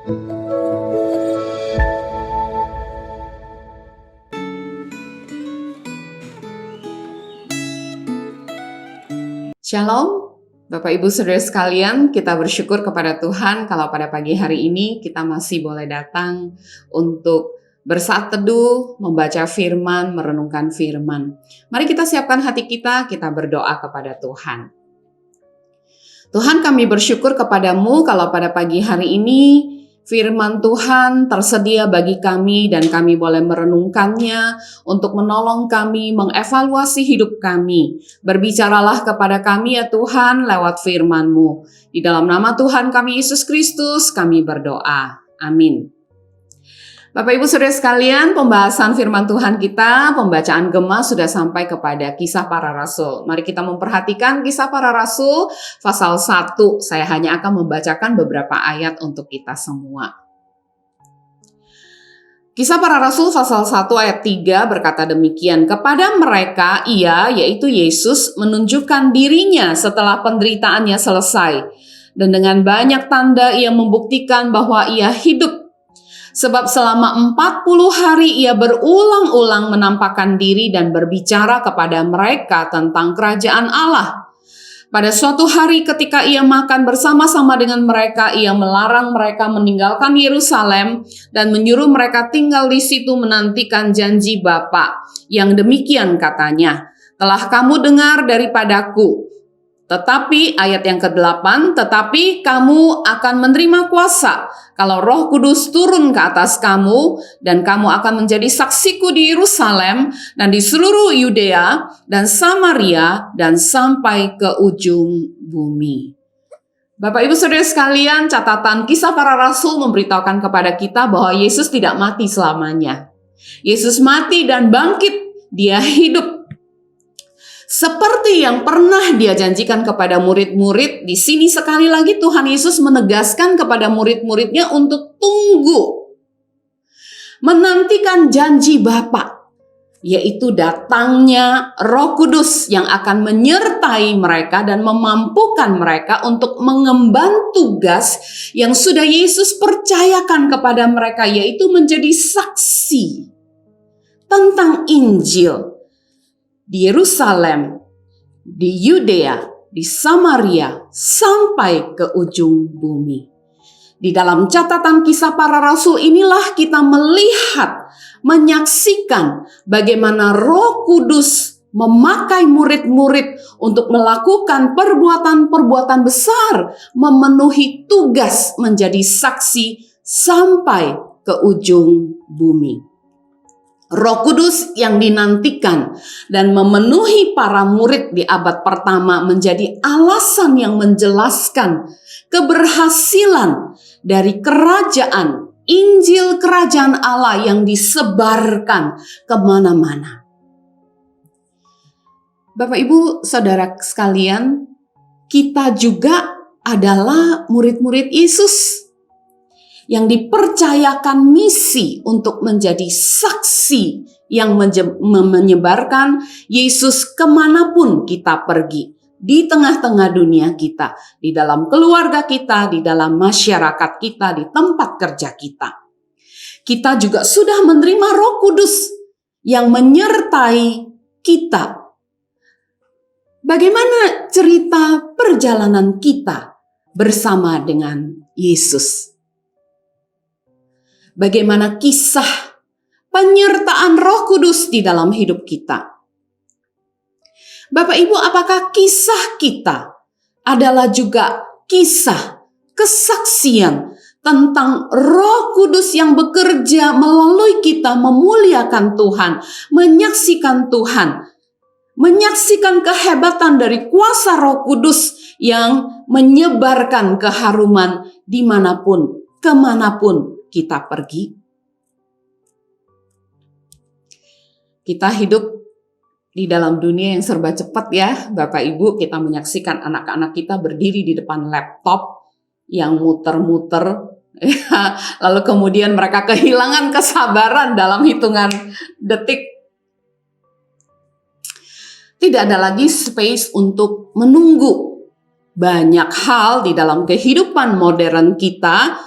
Shalom, Bapak Ibu Saudara sekalian, kita bersyukur kepada Tuhan kalau pada pagi hari ini kita masih boleh datang untuk bersaat teduh, membaca firman, merenungkan firman. Mari kita siapkan hati kita berdoa kepada Tuhan. Tuhan, kami bersyukur kepadamu kalau pada pagi hari ini firman Tuhan tersedia bagi kami dan kami boleh merenungkannya untuk menolong kami, mengevaluasi hidup kami. Berbicaralah kepada kami ya Tuhan lewat firman-Mu. Di dalam nama Tuhan kami Yesus Kristus kami berdoa. Amin. Bapak Ibu Saudara sekalian, pembahasan firman Tuhan kita, pembacaan Gema sudah sampai kepada Kisah Para Rasul. Mari kita memperhatikan Kisah Para Rasul pasal 1. Saya hanya akan membacakan beberapa ayat untuk kita semua. Kisah Para Rasul pasal 1 ayat 3 berkata demikian, kepada mereka ia, yaitu Yesus, menunjukkan dirinya setelah penderitaannya selesai. Dan dengan banyak tanda ia membuktikan bahwa ia hidup. Sebab selama 40 hari ia berulang-ulang menampakkan diri dan berbicara kepada mereka tentang kerajaan Allah. Pada suatu hari ketika ia makan bersama-sama dengan mereka, ia melarang mereka meninggalkan Yerusalem dan menyuruh mereka tinggal di situ menantikan janji Bapa. Yang demikian katanya, telah kamu dengar daripadaku. Tetapi ayat yang ke-8, tetapi kamu akan menerima kuasa kalau Roh Kudus turun ke atas kamu dan kamu akan menjadi saksiku di Yerusalem dan di seluruh Yudea dan Samaria dan sampai ke ujung bumi. Bapak Ibu Saudara sekalian, catatan Kisah Para Rasul memberitahukan kepada kita bahwa Yesus tidak mati selamanya. Yesus mati dan bangkit, dia hidup. Seperti yang pernah dia janjikan kepada murid-murid, di sini sekali lagi Tuhan Yesus menegaskan kepada murid-muridnya untuk tunggu. Menantikan janji Bapa, yaitu datangnya Roh Kudus yang akan menyertai mereka dan memampukan mereka untuk mengemban tugas yang sudah Yesus percayakan kepada mereka, yaitu menjadi saksi tentang Injil. Di Yerusalem, di Yudea, di Samaria, sampai ke ujung bumi. Di dalam catatan Kisah Para Rasul inilah kita melihat, menyaksikan bagaimana Roh Kudus memakai murid-murid untuk melakukan perbuatan-perbuatan besar, memenuhi tugas menjadi saksi sampai ke ujung bumi. Roh Kudus yang dinantikan dan memenuhi para murid di abad pertama menjadi alasan yang menjelaskan keberhasilan dari kerajaan, Injil kerajaan Allah yang disebarkan kemana-mana. Bapak Ibu Saudara sekalian, kita juga adalah murid-murid Yesus yang dipercayakan misi untuk menjadi saksi yang menyebarkan Yesus kemanapun kita pergi. Di tengah-tengah dunia kita, di dalam keluarga kita, di dalam masyarakat kita, di tempat kerja kita. Kita juga sudah menerima Roh Kudus yang menyertai kita. Bagaimana cerita perjalanan kita bersama dengan Yesus? Bagaimana kisah penyertaan Roh Kudus di dalam hidup kita? Bapak Ibu, apakah kisah kita adalah juga kisah kesaksian tentang Roh Kudus yang bekerja melalui kita memuliakan Tuhan, menyaksikan Tuhan, menyaksikan kehebatan dari kuasa Roh Kudus yang menyebarkan keharuman dimanapun, kemanapun kita pergi? Kita hidup di dalam dunia yang serba cepat ya, Bapak Ibu. Kita menyaksikan anak-anak kita berdiri di depan laptop yang muter-muter, lalu kemudian mereka kehilangan kesabaran dalam hitungan detik. Tidak ada lagi space untuk menunggu. Banyak hal di dalam kehidupan modern kita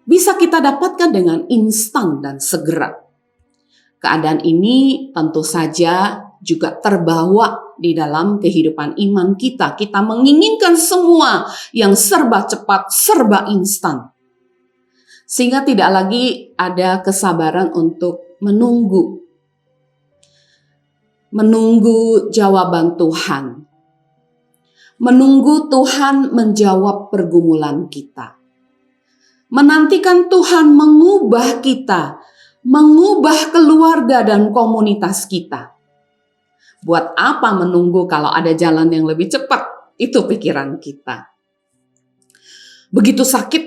bisa kita dapatkan dengan instan dan segera. Keadaan ini tentu saja juga terbawa di dalam kehidupan iman kita. Kita menginginkan semua yang serba cepat, serba instan. Sehingga tidak lagi ada kesabaran untuk menunggu jawaban Tuhan. Menunggu Tuhan menjawab pergumulan kita. Menantikan Tuhan mengubah kita, mengubah keluarga dan komunitas kita. Buat apa menunggu kalau ada jalan yang lebih cepat? Itu pikiran kita. Begitu sakit,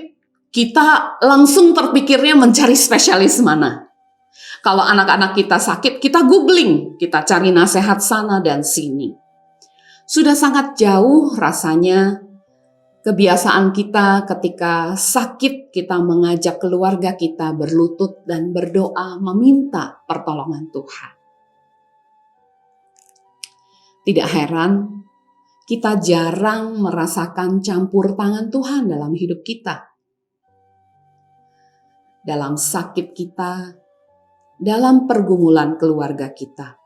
kita langsung terpikirnya mencari spesialis mana. Kalau anak-anak kita sakit, kita googling, kita cari nasihat sana dan sini. Sudah sangat jauh rasanya kebiasaan kita ketika sakit, kita mengajak keluarga kita berlutut dan berdoa meminta pertolongan Tuhan. Tidak heran, kita jarang merasakan campur tangan Tuhan dalam hidup kita. Dalam sakit kita, dalam pergumulan keluarga kita.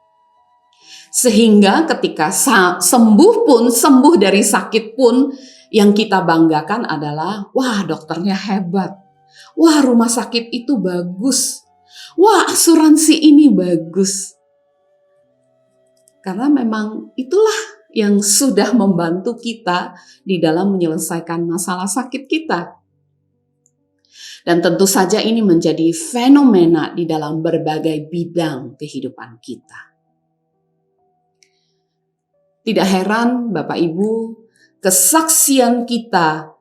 Sehingga ketika sembuh dari sakit pun, yang kita banggakan adalah, wah dokternya hebat, wah rumah sakit itu bagus, wah asuransi ini bagus. Karena memang itulah yang sudah membantu kita di dalam menyelesaikan masalah sakit kita. Dan tentu saja ini menjadi fenomena di dalam berbagai bidang kehidupan kita. Tidak heran Bapak Ibu, kesaksian kita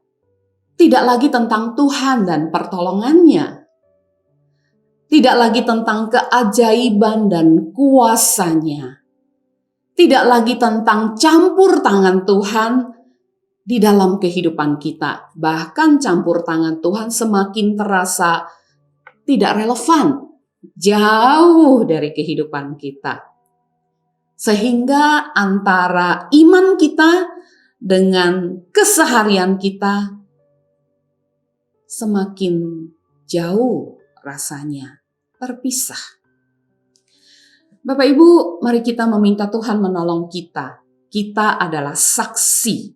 tidak lagi tentang Tuhan dan pertolongannya. Tidak lagi tentang keajaiban dan kuasanya. Tidak lagi tentang campur tangan Tuhan di dalam kehidupan kita. Bahkan campur tangan Tuhan semakin terasa tidak relevan, jauh dari kehidupan kita. Sehingga antara iman kita dengan keseharian kita semakin jauh rasanya terpisah. Bapak Ibu, mari kita meminta Tuhan menolong kita. Kita adalah saksi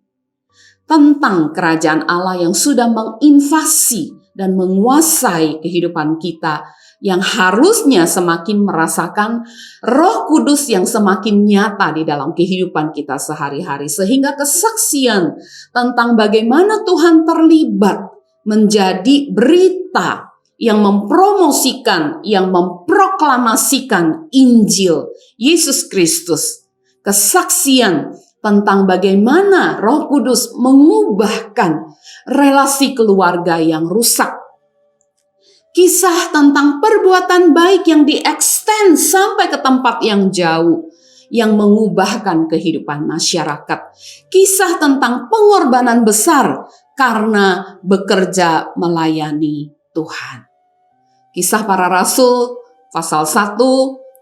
tentang kerajaan Allah yang sudah menginvasi dan menguasai kehidupan kita, yang harusnya semakin merasakan Roh Kudus yang semakin nyata di dalam kehidupan kita sehari-hari. Sehingga kesaksian tentang bagaimana Tuhan terlibat menjadi berita yang mempromosikan, yang memproklamasikan Injil Yesus Kristus. Kesaksian tentang bagaimana Roh Kudus mengubahkan relasi keluarga yang rusak. Kisah tentang perbuatan baik yang diekstend sampai ke tempat yang jauh, yang mengubahkan kehidupan masyarakat. Kisah tentang pengorbanan besar karena bekerja melayani Tuhan. Kisah para Rasul pasal 1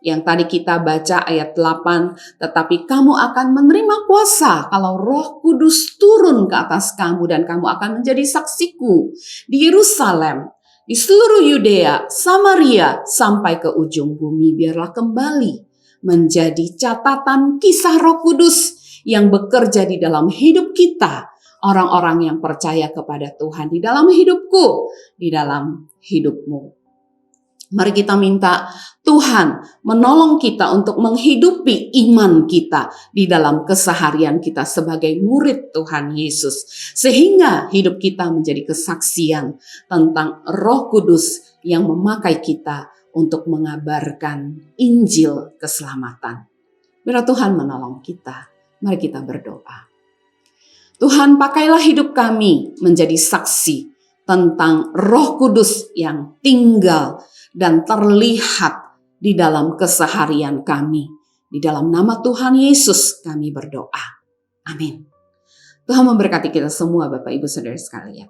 yang tadi kita baca ayat 8, tetapi kamu akan menerima kuasa kalau Roh Kudus turun ke atas kamu dan kamu akan menjadi saksiku di Yerusalem, di seluruh Yudea, Samaria, sampai ke ujung bumi. Biarlah kembali menjadi catatan kisah Roh Kudus yang bekerja di dalam hidup kita, orang-orang yang percaya kepada Tuhan, di dalam hidupku, di dalam hidupmu. Mari kita minta Tuhan menolong kita untuk menghidupi iman kita di dalam keseharian kita sebagai murid Tuhan Yesus. Sehingga hidup kita menjadi kesaksian tentang Roh Kudus yang memakai kita untuk mengabarkan Injil keselamatan. Biar Tuhan menolong kita. Mari kita berdoa. Tuhan, pakailah hidup kami menjadi saksi tentang Roh Kudus yang tinggal dan terlihat di dalam keseharian kami. Di dalam nama Tuhan Yesus kami berdoa. Amin. Tuhan memberkati kita semua Bapak Ibu Saudara sekalian.